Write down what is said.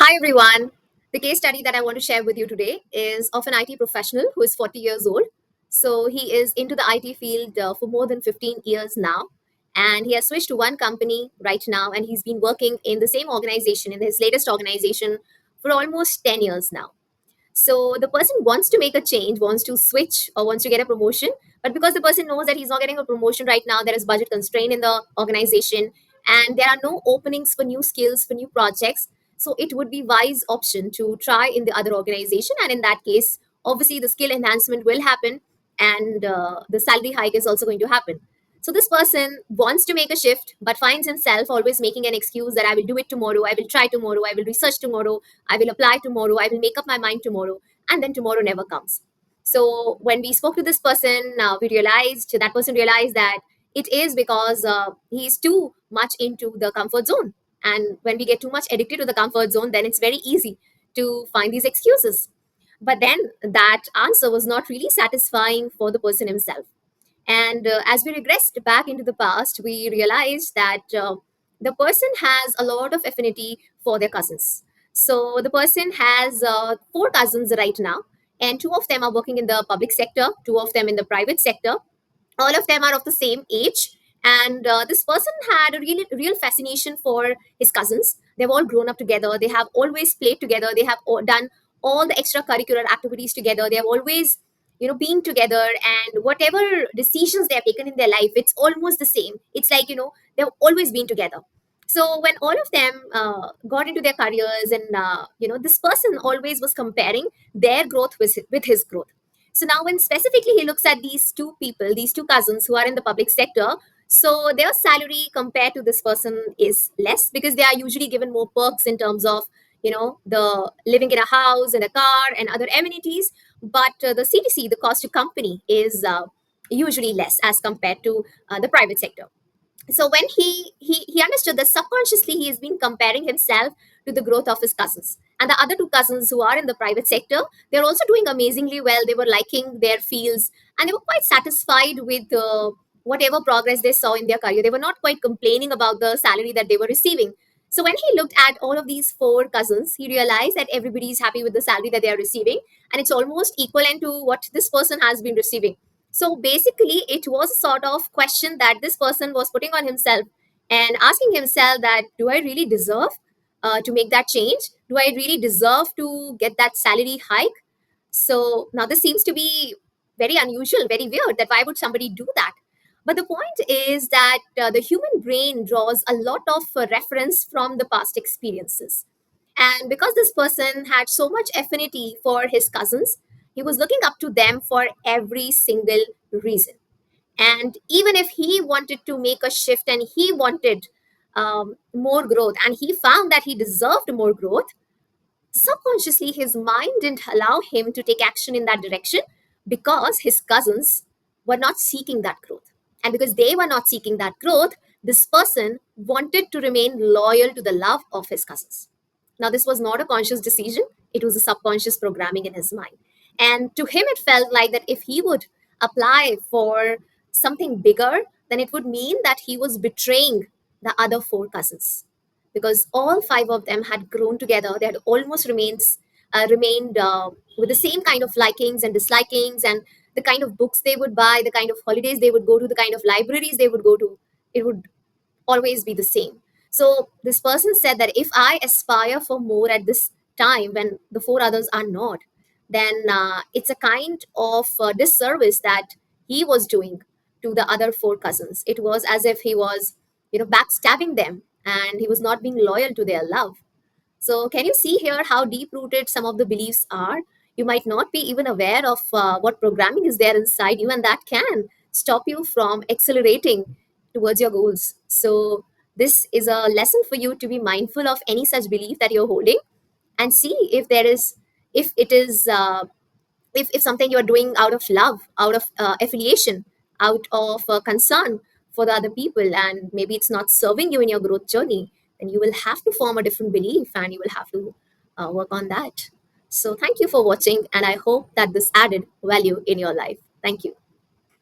Hi, everyone. The case study that I want to share with you today is of an IT professional who is 40 years old. So he is into the IT field for more than 15 years now. And he has switched to one company right now. And he's been working in the same organization, in his latest organization, for almost 10 years now. So the person wants to make a change, wants to switch, or wants to get a promotion. But because the person knows that he's not getting a promotion right now, there is budget constraint in the organization, and there are no openings for new skills, for new projects. So it would be wise option to try in the other organization. And in that case, obviously the skill enhancement will happen, and the salary hike is also going to happen. So this person wants to make a shift, but finds himself always making an excuse that I will do it tomorrow, I will try tomorrow, I will research tomorrow, I will apply tomorrow, I will make up my mind tomorrow, and then tomorrow never comes. So when we spoke to this person, we realized that person realized that it is because he's too much into the comfort zone. And when we get too much addicted to the comfort zone, then it's very easy to find these excuses. But then that answer was not really satisfying for the person himself. And as we regressed back into the past, we realized that the person has a lot of affinity for their cousins. So the person has four cousins right now, and two of them are working in the public sector, two of them in the private sector. All of them are of the same age. And this person had a really real fascination for his cousins. They've all grown up together. They have always played together. They have done all the extracurricular activities together. They have always been together, and whatever decisions they have taken in their life, it's almost the same. It's like they've always been together. So when all of them got into their careers, and this person always was comparing their growth with his growth. So now, when specifically he looks at these two people, these two cousins who are in the public sector, so their salary compared to this person is less because they are usually given more perks in terms of the living in a house and a car and other amenities. But the CTC, the cost to company, is usually less as compared to the private sector. So when he understood that subconsciously he has been comparing himself to the growth of his cousins, and the other two cousins who are in the private sector, they're also doing amazingly well. They were liking their fields, and they were quite satisfied with whatever progress they saw in their career. They were not quite complaining about the salary that they were receiving. So when he looked at all of these four cousins, he realized that everybody is happy with the salary that they are receiving, and it's almost equivalent to what this person has been receiving. So basically, it was a sort of question that this person was putting on himself and asking himself that do I really deserve to make that change? Do I really deserve to get that salary hike? So now this seems to be very unusual, very weird that why would somebody do that? But the point is that the human brain draws a lot of reference from the past experiences. And because this person had so much affinity for his cousins, he was looking up to them for every single reason. And even if he wanted to make a shift and he wanted more growth and he found that he deserved more growth, subconsciously his mind didn't allow him to take action in that direction because his cousins were not seeking that growth. And because they were not seeking that growth, this person wanted to remain loyal to the love of his cousins. Now, this was not a conscious decision, it was a subconscious programming in his mind. And to him, it felt like that if he would apply for something bigger, then it would mean that he was betraying the other four cousins because all five of them had grown together. They had almost remained with the same kind of likings and dislikings, and the kind of books they would buy, the kind of holidays they would go to, the kind of libraries they would go to. It would always be the same. So this person said that if I aspire for more at this time when the four others are not, then it's a kind of disservice that he was doing to the other four cousins. It was as if he was, backstabbing them, and he was not being loyal to their love. So, can you see here how deep rooted some of the beliefs are? You might not be even aware of what programming is there inside you, and that can stop you from accelerating towards your goals. So, this is a lesson for you to be mindful of any such belief that you're holding and see if there is, if it is, if something you're doing out of love, out of affiliation, out of concern for the other people, and maybe it's not serving you in your growth journey, then you will have to form a different belief and you will have to work on that. So thank you for watching, and I hope that this added value in your life. Thank you.